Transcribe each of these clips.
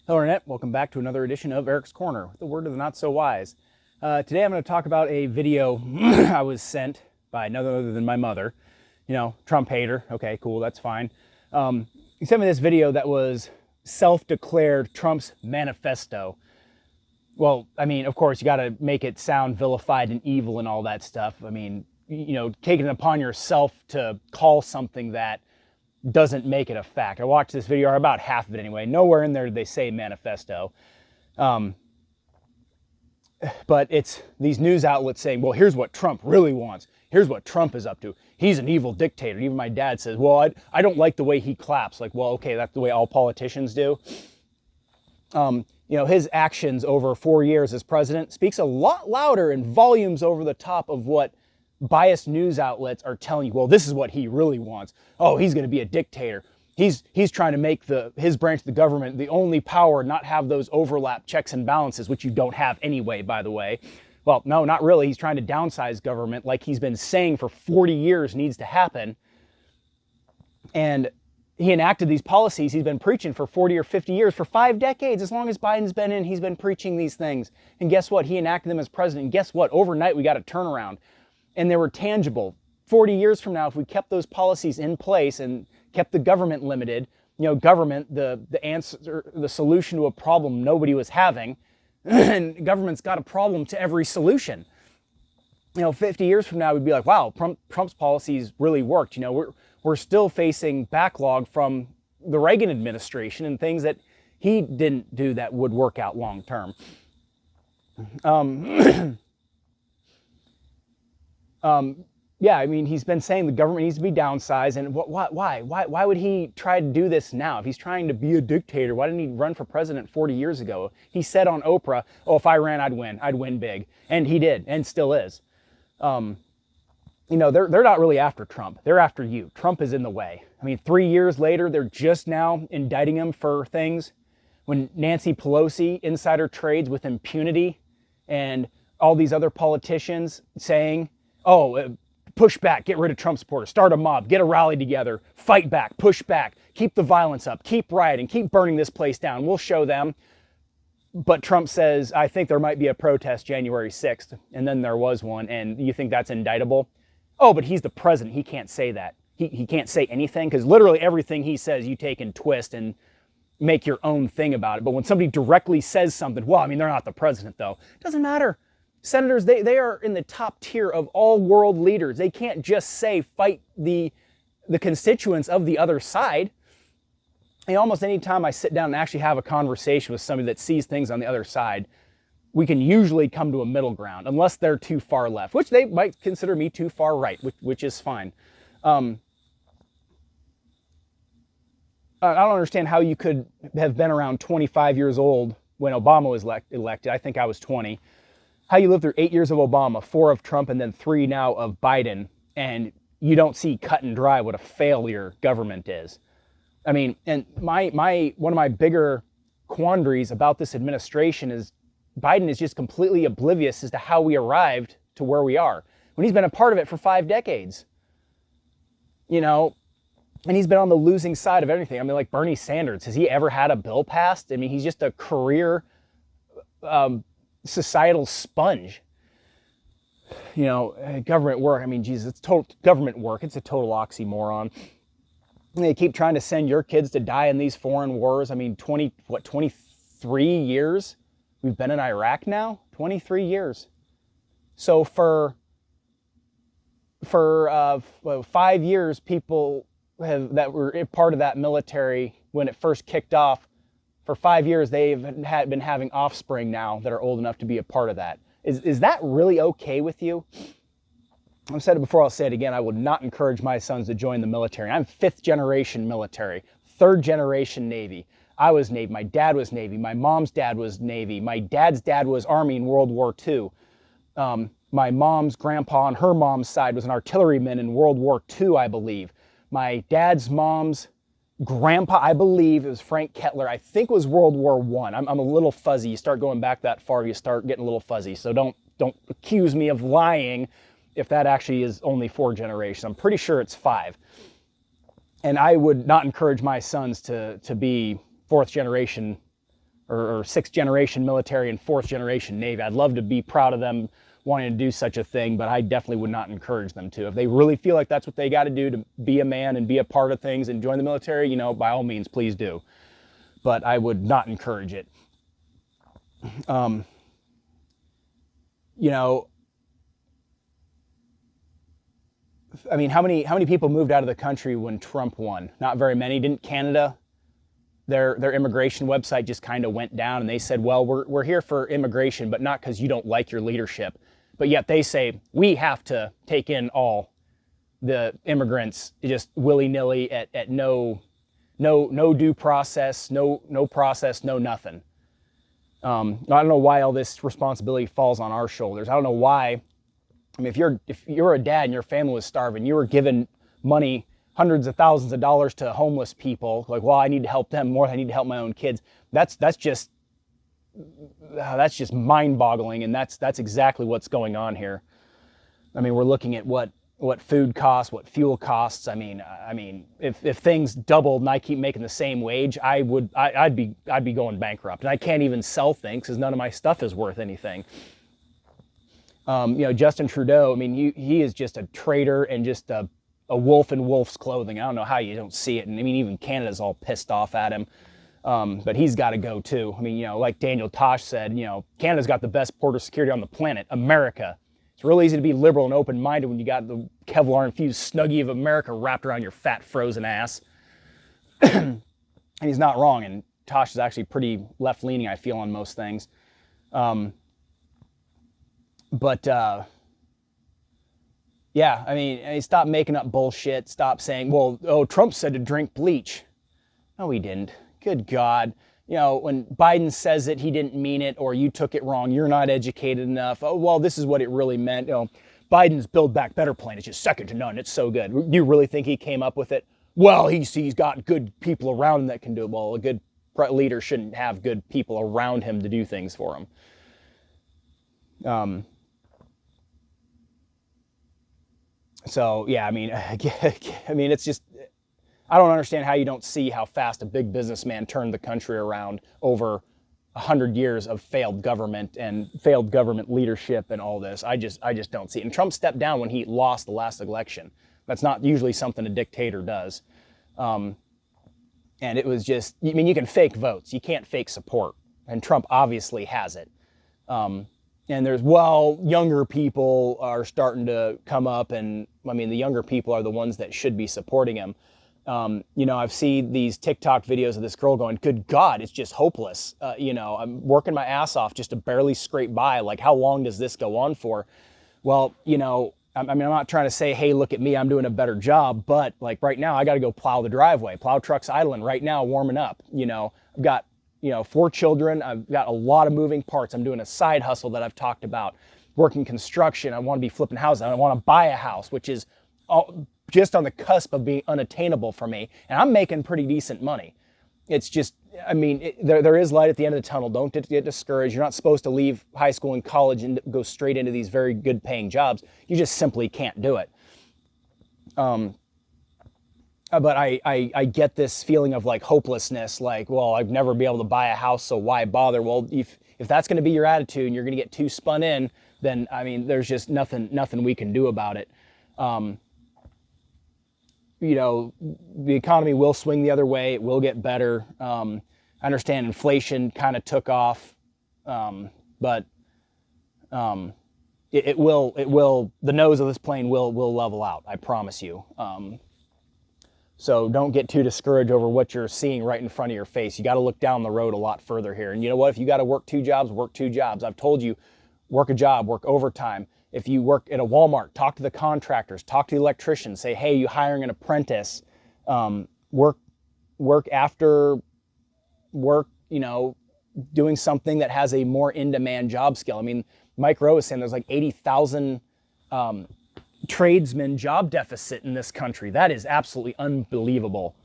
Hello, Internet. Welcome back to another edition of Eric's Corner, the word of the not so wise. Today I'm going to talk about a video I was sent by none other than my mother. You know, Trump hater. Okay, cool, that's fine. He sent me this video that was self-declared Trump's manifesto. Well, I mean, of course, you got to make it sound vilified and evil and all that stuff. I mean, you know, taking it upon yourself to call something that doesn't make it a fact. I watched this video, or about half of it anyway. Nowhere in there did they say manifesto. But it's these news outlets saying, well, here's what Trump really wants. Here's what Trump is up to. He's an evil dictator. Even my dad says, well, I don't like the way he claps. Like, well, okay, that's the way all politicians do. You know, his actions over 4 years as president speaks a lot louder and volumes over the top of what biased news outlets are telling you. Well, this is what he really wants. Oh, he's going to be a dictator. He's trying to make his branch of the government the only power, not have those overlap checks and balances, which you don't have anyway, by the way. Well, no, not really. He's trying to downsize government like he's been saying for 40 years needs to happen. And he enacted these policies he's been preaching for 40 or 50 years, for 5 decades. As long as Biden's been in, he's been preaching these things. And guess what? He enacted them as president. And guess what? Overnight, we got a turnaround. And they were tangible. 40 years from now, if we kept those policies in place and kept the government limited, you know, government, the answer, the solution to a problem nobody was having, and government's got a problem to every solution. You know, 50 years from now, we'd be like, wow, Trump's policies really worked. You know, we're still facing backlog from the Reagan administration and things that he didn't do that would work out long term. Yeah, I mean, he's been saying the government needs to be downsized, and why would he try to do this now? If he's trying to be a dictator, why didn't he run for president 40 years ago? He said on Oprah, oh, if I ran, I'd win big. And he did, and still is. You know, they're not really after Trump. They're after you. Trump is in the way. I mean, 3 years later, they're just now indicting him for things. When Nancy Pelosi insider trades with impunity, and all these other politicians saying, oh, push back, get rid of Trump supporters, start a mob, get a rally together, fight back, push back, keep the violence up, keep rioting, keep burning this place down. We'll show them. But Trump says, I think there might be a protest January 6th, and then there was one, and you think that's indictable? Oh, but he's the president. He can't say that. He can't say anything, because literally everything he says you take and twist and make your own thing about it. But when somebody directly says something, well, I mean, they're not the president, though. It doesn't matter. Senators, they are in the top tier of all world leaders. They can't just say fight the constituents of the other side. And almost any time I sit down and actually have a conversation with somebody that sees things on the other side, we can usually come to a middle ground, unless they're too far left, which they might consider me too far right, which is fine. I don't understand how you could have been around 25 years old when Obama was elected. I think I was 20. How you lived through 8 years of Obama, 4 of Trump, and then 3 now of Biden, and you don't see cut and dry what a failure government is. I mean, and one of my bigger quandaries about this administration is Biden is just completely oblivious as to how we arrived to where we are, when he's been a part of it for 5 decades. You know, and he's been on the losing side of everything. I mean, like Bernie Sanders, has he ever had a bill passed? I mean, he's just a career societal sponge. You know, government work, I mean, Jesus, it's total government work. It's a total oxymoron. And they keep trying to send your kids to die in these foreign wars. I mean, 23 years we've been in Iraq now? 23 years. So for 5 years, people that were part of that military when it first kicked off, for 5 years, they've been having offspring now that are old enough to be a part of that. Is that really okay with you? I've said it before, I'll say it again. I would not encourage my sons to join the military. I'm 5th generation military, 3rd generation Navy. I was Navy. My dad was Navy. My mom's dad was Navy. My dad's dad was Army in World War II. My mom's grandpa on her mom's side was an artilleryman in World War II, I believe. My dad's mom's grandpa, I believe it was Frank Kettler, I think was World War I. I'm a little fuzzy. You start going back that far, you start getting a little fuzzy. So don't accuse me of lying if that actually is only 4 generations. I'm pretty sure it's 5. And I would not encourage my sons to be 4th generation or sixth generation military and fourth generation Navy. I'd love to be proud of them wanting to do such a thing, but I definitely would not encourage them to. If they really feel like that's what they got to do to be a man and be a part of things and join the military, you know, by all means, please do. But I would not encourage it. You know, I mean, how many people moved out of the country when Trump won? Not very many. Didn't Canada? Their immigration website just kind of went down, and they said, well, we're here for immigration, but not because you don't like your leadership. But yet they say we have to take in all the immigrants just willy-nilly at no due process, no process, no nothing. I don't know why all this responsibility falls on our shoulders. I don't know why. I mean, if you're a dad and your family was starving, you were given money, hundreds of thousands of dollars to homeless people, like, well, I need to help them more than I need to help my own kids. That's just mind-boggling, and that's exactly what's going on here. I mean, we're looking at what food costs, what fuel costs. I mean, if things doubled and I keep making the same wage, I'd be going bankrupt, and I can't even sell things because none of my stuff is worth anything. You know, Justin Trudeau, I mean, he is just a traitor and just a wolf in wolf's clothing. I don't know how you don't see it. And I mean, even Canada's all pissed off at him. But he's got to go too. I mean, you know, like Daniel Tosh said, you know, Canada's got the best border security on the planet, America. It's real easy to be liberal and open-minded when you got the Kevlar-infused Snuggie of America wrapped around your fat, frozen ass. And he's not wrong. And Tosh is actually pretty left-leaning, I feel, on most things. Yeah, I mean, stop making up bullshit. Stop saying, well, Trump said to drink bleach. No, he didn't. Good God. You know, when Biden says it, he didn't mean it, or you took it wrong. You're not educated enough. Oh, well, this is what it really meant. You know, Biden's Build Back Better plan is just second to none. It's so good. Do you really think he came up with it? Well, he's got good people around him that can do it. Well, a good leader shouldn't have good people around him to do things for him. So, yeah, I mean, it's just, I don't understand how you don't see how fast a big businessman turned the country around over 100 years of failed government and failed government leadership and all this. I just don't see it. And Trump stepped down when he lost the last election. That's not usually something a dictator does. And it was just, I mean, you can fake votes. You can't fake support. And Trump obviously has it. And there's, well, younger people are starting to come up, and I mean, the younger people are the ones that should be supporting him. You know, I've seen these TikTok videos of this girl going, good God, it's just hopeless. You know, I'm working my ass off just to barely scrape by. Like, how long does this go on for? Well, you know, I mean, I'm not trying to say, hey, look at me, I'm doing a better job, but like right now I got to go plow the driveway. Plow truck's idling right now, warming up. You know, I've got, 4 children. I've got a lot of moving parts. I'm doing a side hustle that I've talked about, working construction. I want to be flipping houses. I want to buy a house, which is just on the cusp of being unattainable for me. And I'm making pretty decent money. It's just, I mean, there is light at the end of the tunnel. Don't get discouraged. You're not supposed to leave high school and college and go straight into these very good paying jobs. You just simply can't do it. But I get this feeling of like hopelessness, like, well, I'd never be able to buy a house, so why bother? Well, if that's going to be your attitude and you're going to get too spun in, then, I mean, there's just nothing we can do about it. You know, the economy will swing the other way. It will get better. I understand inflation kind of took off, but it will, the nose of this plane will level out. I promise you. So don't get too discouraged over what you're seeing right in front of your face. You got to look down the road a lot further here. And you know what? If you got to work 2 jobs, work 2 jobs. I've told you, work a job, work overtime. If you work at a Walmart, talk to the contractors, talk to the electricians, say, hey, you hiring an apprentice, work after work, you know, doing something that has a more in-demand job skill. I mean, Mike Rowe is saying there's like 80,000 tradesman job deficit in this country. That is absolutely unbelievable.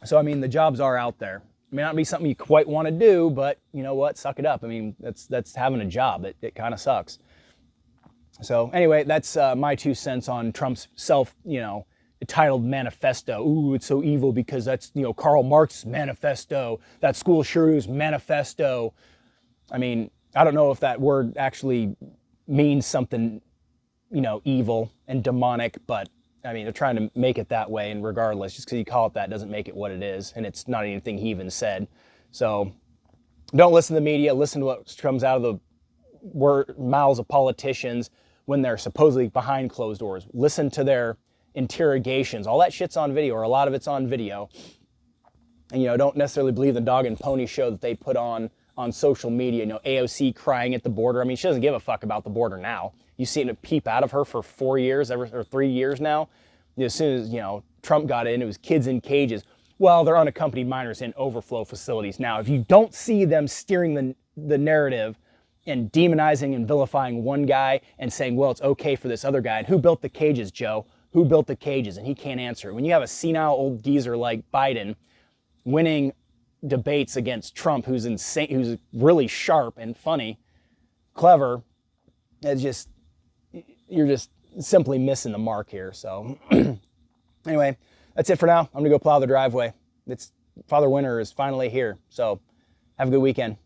So, I mean, the jobs are out there. It may not be something you quite want to do, but you know what? Suck it up. I mean, that's having a job. It kind of sucks. So anyway, that's my 2 cents on Trump's titled Manifesto. Ooh, it's so evil because that's, Karl Marx's manifesto, that school shrews manifesto. I mean, I don't know if that word actually means something, evil and demonic, but I mean, they're trying to make it that way, and regardless, just because you call it that doesn't make it what it is, and it's not anything he even said. So don't listen to the media, listen to what comes out of the mouths of politicians when they're supposedly behind closed doors. Listen to their interrogations. All that shit's on video, or a lot of it's on video. And, don't necessarily believe the dog and pony show that they put on social media. AOC crying at the border. I mean, she doesn't give a fuck about the border now. You've seen it peep out of her for 4 years, or 3 years now. As soon as, Trump got in, it was kids in cages. Well, they're unaccompanied minors in overflow facilities. Now, if you don't see them steering the narrative and demonizing and vilifying one guy and saying, well, it's okay for this other guy. And who built the cages, Joe? Who built the cages? And he can't answer. When you have a senile old geezer like Biden winning debates against Trump, who's insane, who's really sharp and funny, clever, you're just simply missing the mark here. So anyway, that's it for now. I'm gonna go plow the driveway. Father Winter is finally here. So have a good weekend.